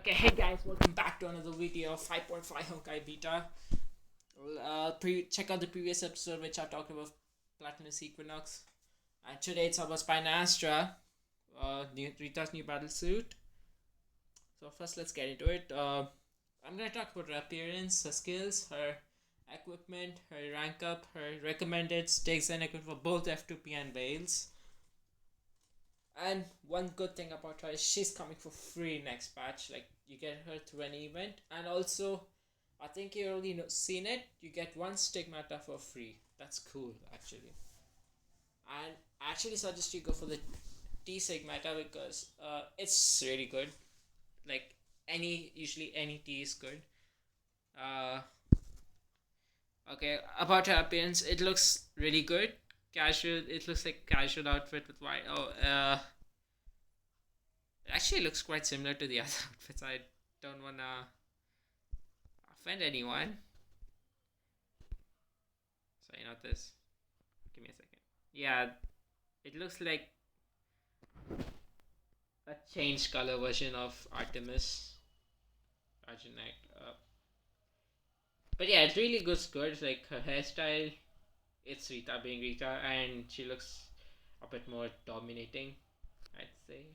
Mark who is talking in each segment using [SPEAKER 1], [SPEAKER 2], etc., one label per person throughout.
[SPEAKER 1] Okay, hey guys, welcome back to another video of 5.5 Honkai Beta. Check out the previous episode which I talked about Platinus Equinox. And today it's about Spina Astera, Rita's new battle suit. So first let's get into it. I'm gonna talk about her appearance, her skills, her equipment, her rank up, her recommended stakes and equipment for both F2P and Veils. And one good thing about her is she's coming for free next patch. Like, you get her through an event, and also, I think you already seen it. You get one Stigmata for free. That's cool, actually. And I actually suggest you go for the T Stigmata because it's really good. Like usually any T is good. Uh, okay, about her appearance, it looks really good. Casual. It looks like casual outfit with white. It actually looks quite similar to the other outfits. I don't wanna offend anyone. Sorry, not this. Give me a second. Yeah, it looks like a changed color version of Artemis. Arginite. But yeah, it really looks good. It's like her hairstyle. It's Rita being Rita, and she looks a bit more dominating, I'd say.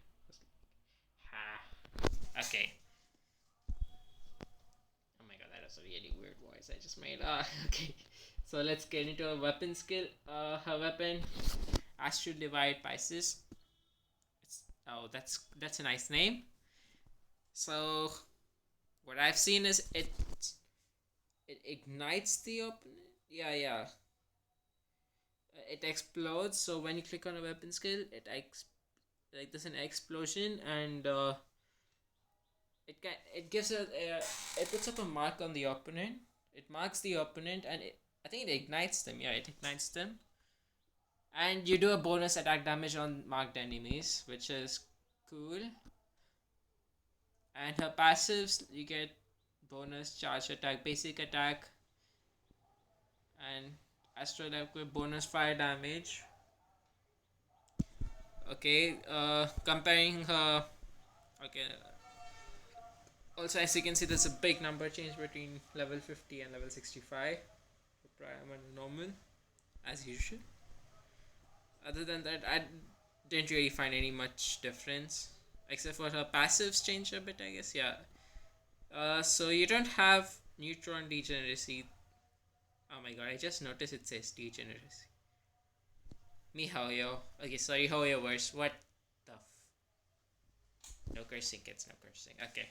[SPEAKER 1] Ha. Okay. Oh my god, that was a really weird voice I just made. Okay. So let's get into her weapon skill. Her weapon, Astral Divide Pisces. That's a nice name. So what I've seen is it ignites the opponent. Yeah. It explodes. So when you click on a weapon skill, like there's an explosion, and it gives it puts up a mark on the opponent. It marks the opponent, and I think it ignites them. Yeah, it ignites them, and you do a bonus attack damage on marked enemies, which is cool. And her passives, you get bonus charge attack, basic attack, and astral equip bonus fire damage. Okay, comparing her. Okay. Also, as you can see, there's a big number change between level 50 and level 65 for prime and normal, as usual. Other than that, I didn't really find any much difference, except for her passives change a bit, I guess. Yeah. So you don't have neutron degeneracy. Oh my god, I just noticed it says degeneracy. Mihoyo. Okay, sorry, Hoyo worse. What the No cursing, kids, no cursing. Okay.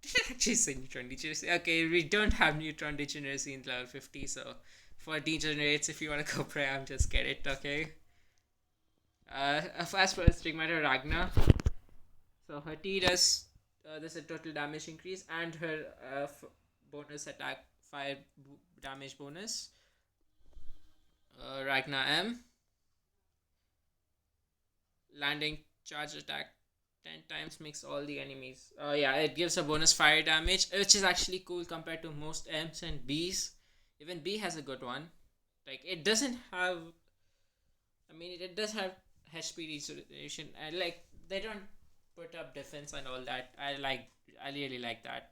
[SPEAKER 1] Did I actually say neutron degeneracy? Okay, we don't have neutron degeneracy in level 50, so for degenerates, if you want to go Prime, just get it, okay? As for Stigmata Ragna, so her T does there's a total damage increase, and her bonus attack fire damage bonus. Ragna M, landing charge attack 10 times makes all the enemies. Yeah, it gives a bonus fire damage, which is actually cool compared to most M's and B's. Even B has a good one. Like, it doesn't have. I mean, it does have HP restoration, and like they don't put up defense and all that. I really like that.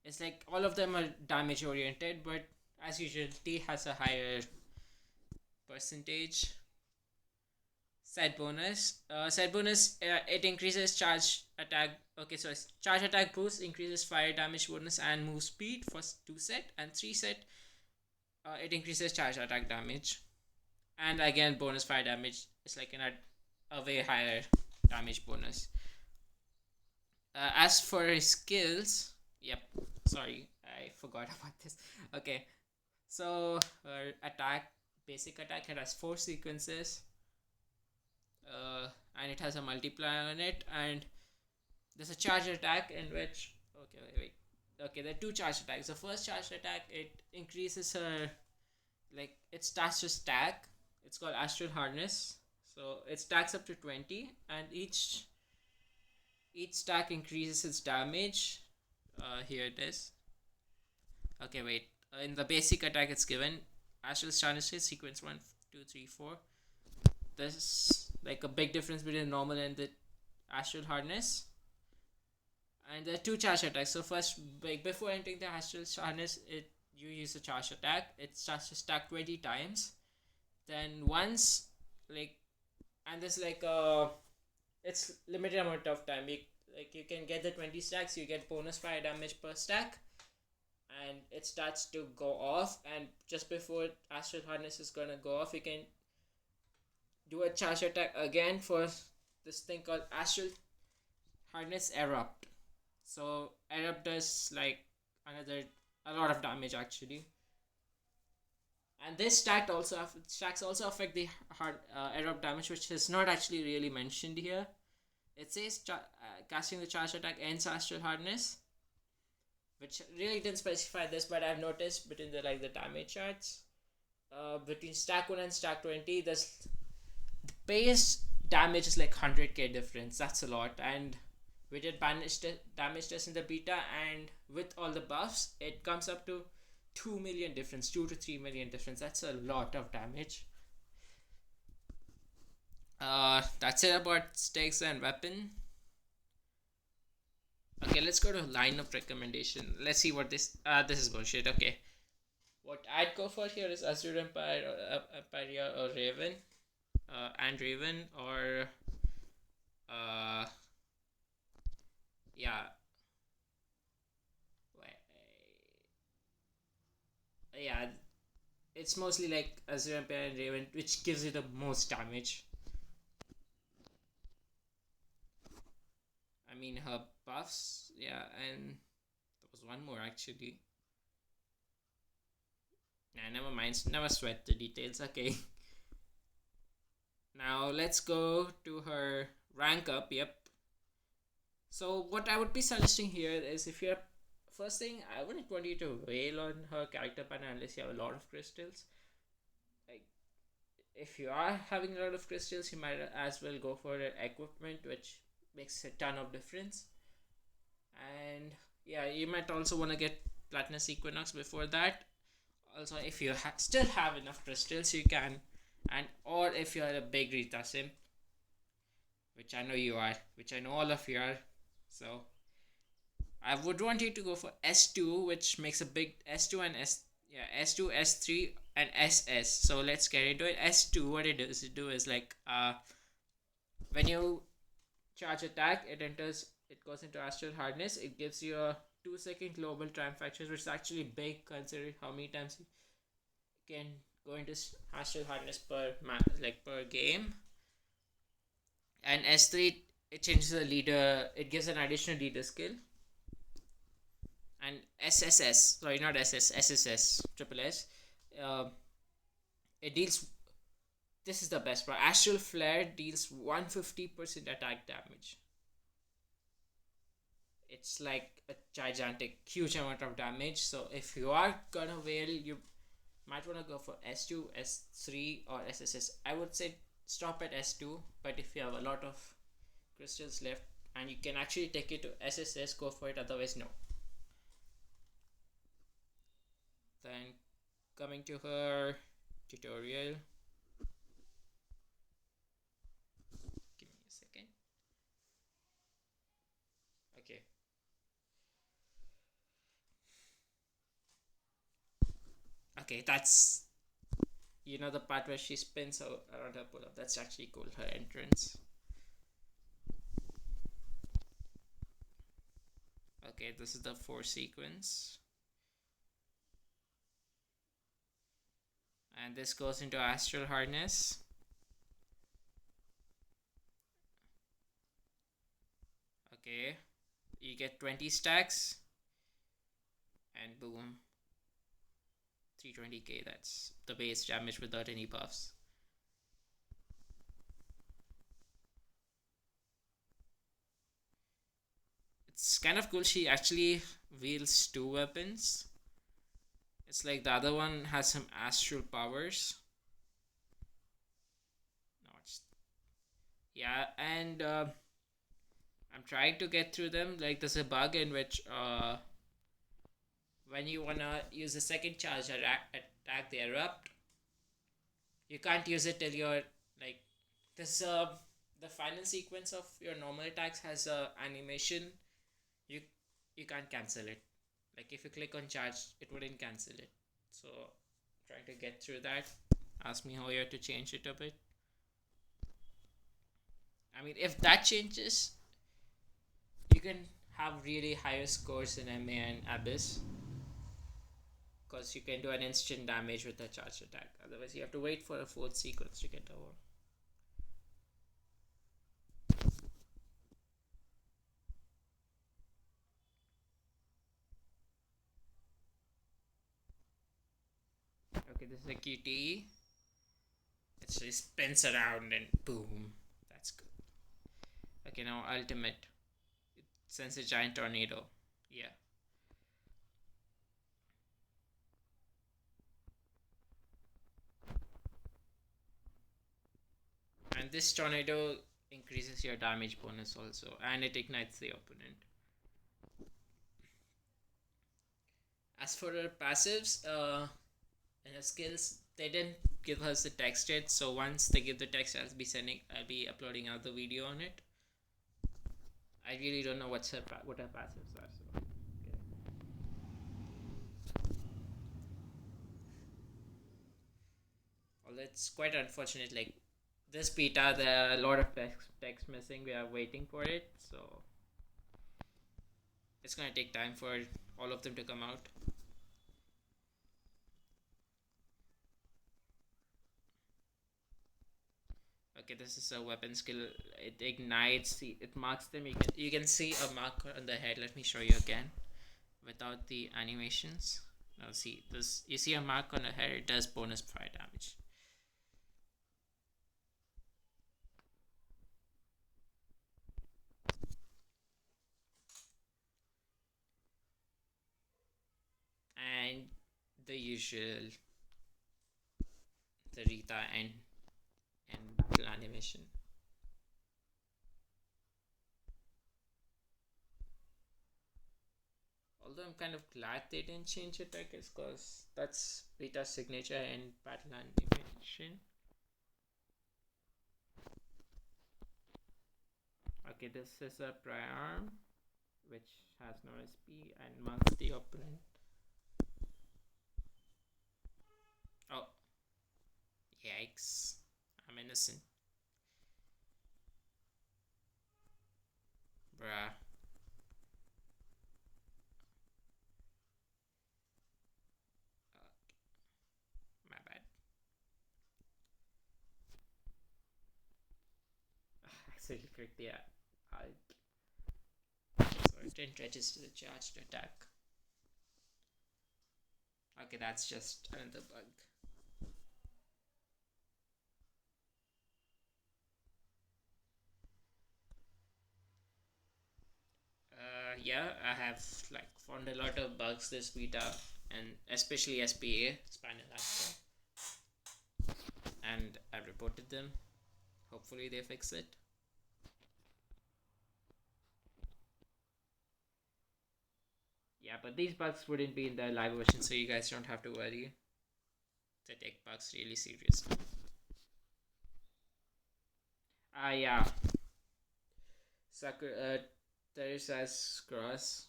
[SPEAKER 1] It's like all of them are damage oriented, but as usual, T has a higher percentage. Set bonus. It increases charge attack. Okay, so charge attack boost increases fire damage bonus and move speed for 2 set, and 3 set. It increases charge attack damage, and again bonus fire damage. It's like a way higher damage bonus. As for his skills, yep. Sorry, I forgot about this. Okay, so her basic attack, it has 4 sequences. And it has a multiplier on it, and there's a charge attack in which okay, there are 2 charge attacks. The first charge attack, it increases her, like, it starts to stack. It's called Astral Harness, so it stacks up to 20, and each stack increases its damage. Here it is. Okay, wait, in the basic attack it's given Astral Harness sequence 1 2 3 4. There's like a big difference between normal and the Astral Harness. And there are two charge attacks. So first, like before entering the astral harness, it you use a charge attack. It starts to stack 20 times. Then once, like, and there's like it's limited amount of time. You can get the 20 stacks. You get bonus fire damage per stack, and it starts to go off. And just before astral harness is gonna go off, you can do a charge attack again for this thing called astral harness erupt. So erupt does like another a lot of damage actually, and this stacks also affect the hard erupt damage, which is not actually really mentioned here. It says casting the charge attack ends astral harness, which really didn't specify this, but I've noticed between the damage charts, between stack 1 and stack 20, there's the base damage is like 100k difference. That's a lot, and we did damage test in the beta, and with all the buffs, it comes up to 2 million difference, 2 to 3 million difference. That's a lot of damage. That's it about stakes and weapon. Okay, let's go to lineup recommendation. Let's see what this is bullshit. Okay, what I'd go for here is Azure Empire, Empire or Raven, and Raven or yeah, yeah. It's mostly like Azure Empire and Raven, which gives you the most damage. I mean her buffs, yeah, and there was one more actually. Nah, never mind. Never sweat the details. Okay. Now let's go to her rank up. Yep. So what I would be suggesting here is, if you're first thing, I wouldn't want you to wail on her character panel unless you have a lot of crystals. Like, if you are having a lot of crystals, you might as well go for an equipment, which makes a ton of difference. And yeah, you might also want to get Platinus Equinox before that. Also, if you still have enough crystals, you can, and or if you are a big Rita simp, which I know you are, which I know all of you are, so I would want you to go for S2, which makes a big S2 and S2, S3 and SS. So let's get into it. S2, what it is like when you charge attack, it goes into astral harness. It gives you a 2-second global triumph action, which is actually big considering how many times you can go into astral harness per game. And S3, it changes the leader. It gives an additional leader skill. And SSS, sorry, not SS, SSS, triple S. It deals. This is the best part. Astral Flare deals 150% attack damage. It's like a gigantic, huge amount of damage. So if you are gonna wail, you might wanna go for S2, S3, or SSS. I would say stop at S2, but if you have a lot of crystals left and you can actually take it to SSS, go for it. Otherwise, no. Then coming to her tutorial. Give me a second. Okay. Okay, that's the part where she spins around her pull up. That's actually cool. Her entrance. Okay, this is the 4 sequence. And this goes into astral harness. Okay, you get 20 stacks, and boom, 320k. That's the base damage without any buffs. It's kind of cool. She actually wields 2 weapons. It's like the other one has some astral powers. No, yeah, and I'm trying to get through them. Like, there's a bug in which when you wanna use the second charge attack the erupt, you can't use it till you're like this. The final sequence of your normal attacks has a animation you you can't cancel it. Like if you click on charge, it wouldn't cancel it. So trying to get through that. Ask me how you have to change it a bit. I mean, if that changes, you can have really higher scores in MA and Abyss, because you can do an instant damage with a charged attack. Otherwise, you have to wait for a fourth sequence to get over. Okay, this is a QTE. It just spins around and boom. That's good. Okay, now ultimate. It sends a giant tornado. Yeah. And this tornado increases your damage bonus also, and it ignites the opponent. As for our passives, and our skills, they didn't give us the text yet. So once they give the text, I'll be uploading another video on it. I really don't know what our passives are. So okay. Well, it's quite unfortunate. Like this beta, there are a lot of text missing. We are waiting for it, so it's gonna take time for all of them to come out. Okay, this is a weapon skill. It ignites. It marks them. You can see a mark on the head. Let me show you again, without the animations. Now see this. You see a mark on the head. It does bonus fire damage. And the usual, the Rita and battle animation. Although I'm kind of glad they didn't change it, I guess, because that's Rita's signature and battle animation. Okay, this is a priarm, which has no SP and marks the opponent. Oh, yikes! I'm innocent, bruh. My bad. I accidentally clicked the alt. So it didn't register the charged attack. Okay, that's just another bug. Yeah, I have like found a lot of bugs this beta, and especially SPA, Spina Astera, and I reported them. Hopefully they fix it. Yeah, but these bugs wouldn't be in the live version, so you guys don't have to worry. They take bugs really seriously. Yeah. Teresa's cross,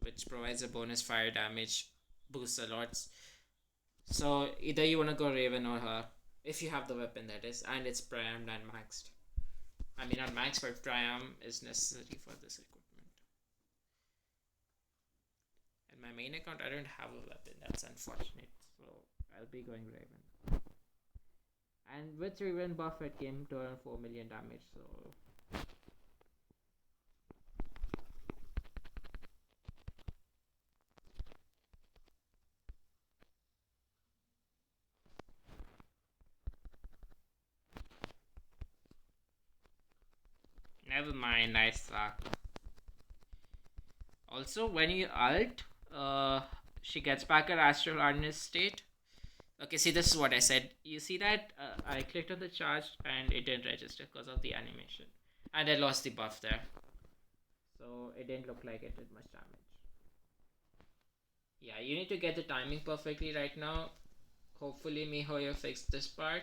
[SPEAKER 1] which provides a bonus fire damage, boosts a lot. So either you wanna go Raven or her, if you have the weapon, that is, and it's primed and maxed. I mean, not maxed, but priam is necessary for this equipment. And my main account, I don't have a weapon. That's unfortunate. So I'll be going Raven. And with Raven buff, it came to around 4 million damage. So never mind, I suck. Also, when you alt, she gets back her astral hardness state. Okay, see, this is what I said. You see that I clicked on the charge and it didn't register because of the animation, and I lost the buff there, so it didn't look like it did much damage. Yeah, you need to get the timing perfectly right now. Hopefully, MiHoYo fixed this part.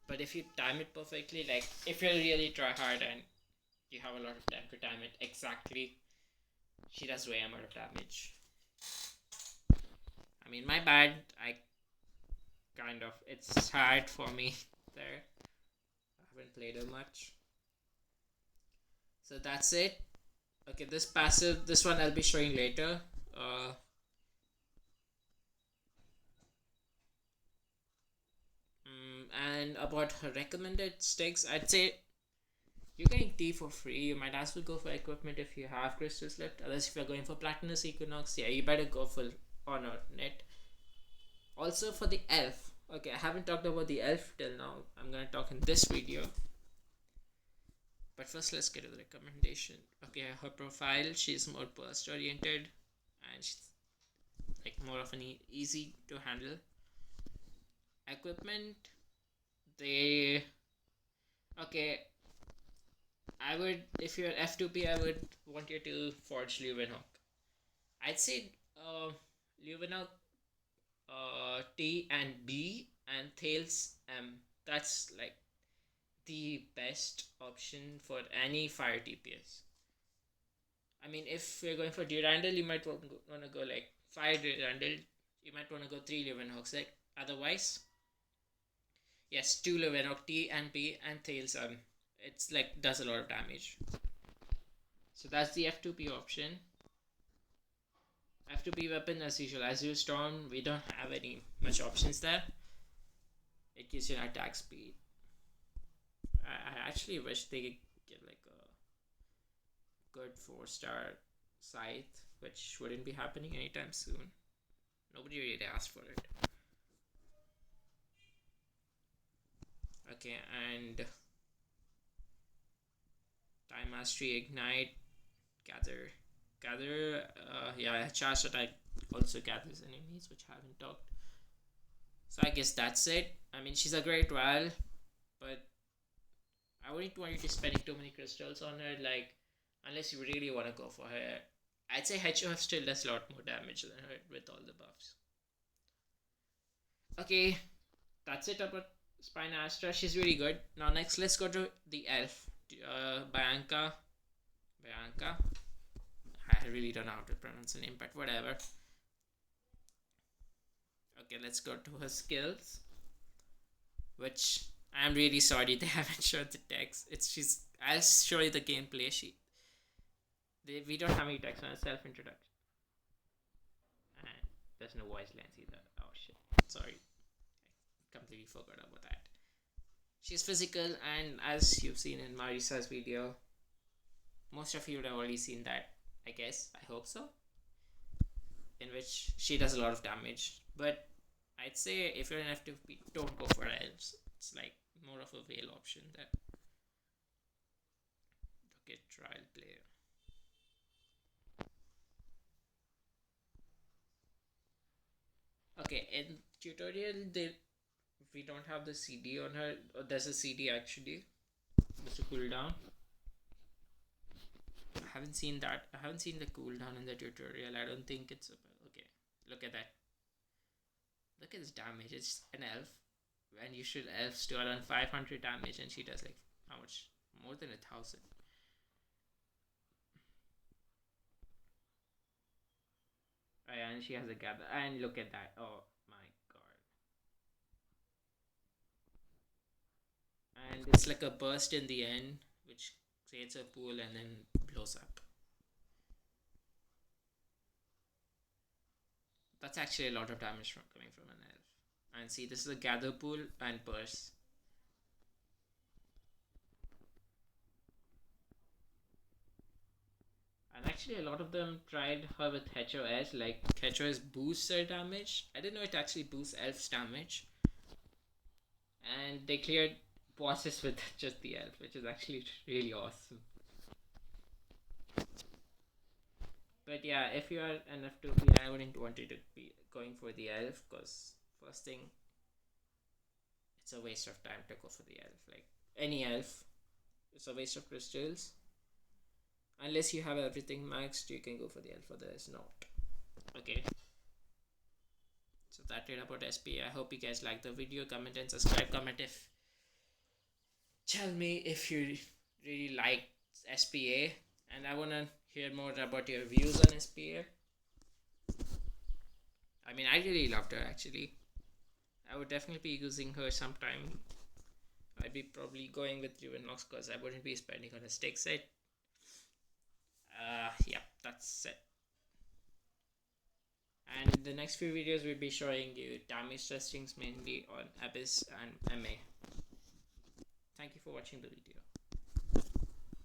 [SPEAKER 1] But if you time it perfectly, like if you really try hard and you have a lot of time to time it exactly. She does way amount of damage. I mean, my bad. I kind of, it's hard for me there. I haven't played her much. So that's it. Okay, this passive, this one I'll be showing later. And about her recommended sticks, I'd say you're getting tea for free. You might as well go for equipment if you have crystals left. Unless if you're going for Platinus Equinox, yeah, you better go for Honor Net. Also for the elf. Okay, I haven't talked about the elf till now. I'm gonna talk in this video. But first, let's get to the recommendation. Okay, her profile, she's more burst oriented and she's like more of an easy to handle. Equipment, they okay. I would, if you're F2P, I would want you to forge Leeuwenhoek. I'd say Leeuwenhoek T and B and Thales M. That's like the best option for any fire TPS. I mean, if you're going for Durandal, you might want to go like 5 Durandal. You might want to go 3 Leeuwenhoeks. Like, otherwise, yes, 2 Leeuwenhoek T and B and Thales M. It's like does a lot of damage. So that's the F2P option. F2P weapon as usual. Azure Storm, we don't have any much options there. It gives you an attack speed. I actually wish they could get like a good 4-star scythe, which wouldn't be happening anytime soon. Nobody really asked for it. Okay, and Time Mastery, Ignite, Gather. Yeah, Charge Attack also gathers enemies, which I haven't talked. So I guess that's it. I mean, she's a great royal, but I wouldn't want you to spend too many crystals on her, like, unless you really want to go for her. I'd say HOF still does a lot more damage than her with all the buffs. Okay, that's it about Spina Astera. She's really good. Now next, let's go to the elf, Bianka. I really don't know how to pronounce her name, but whatever. Okay, let's go to her skills, which I'm really sorry they haven't showed the text. I'll show you the gameplay sheet. We don't have any text on a self-introduction. And there's no voice lines either. Oh shit. Sorry. I completely forgot about that. She's physical, and as you've seen in Marisa's video, most of you would have already seen that, I guess. I hope so. In which she does a lot of damage. But I'd say if you're an F2P, don't go for elves. It's like more of a veil option there. Okay, trial player. Okay, in tutorial we don't have the CD on her. There's a CD actually. Just a cooldown. I haven't seen that. I haven't seen the cooldown in the tutorial. I don't think it's okay. Look at that. Look at this damage. It's an elf. And you should elves do around 500 damage, and she does like how much? More than 1,000. Oh, yeah, and she has a gather. And look at that. Oh my god. And it's like a burst in the end, which creates a pool and then blows up. That's actually a lot of damage coming from an elf. And see, this is a gather pool and burst. And actually a lot of them tried her with HOS, like HOS boosts her damage. I didn't know it actually boosts elf's damage. And they cleared bosses with just the elf, which is actually really awesome. But yeah, if you are an F2P, I wouldn't want you to be going for the elf, because first thing, it's a waste of time to go for the elf. Like any elf, it's a waste of crystals. Unless you have everything maxed, you can go for the elf, otherwise not. Okay. So that it about SP. I hope you guys like the video. Comment and subscribe. Comment if. Tell me if you really like SPA, and I want to hear more about your views on SPA. I mean, I really loved her actually. I would definitely be using her sometime. I'd be probably going with Rivenox because I wouldn't be spending on a stick set. Yeah, that's it. And in the next few videos, we'll be showing you damage testings mainly on Abyss and MA. Thank you for watching the video.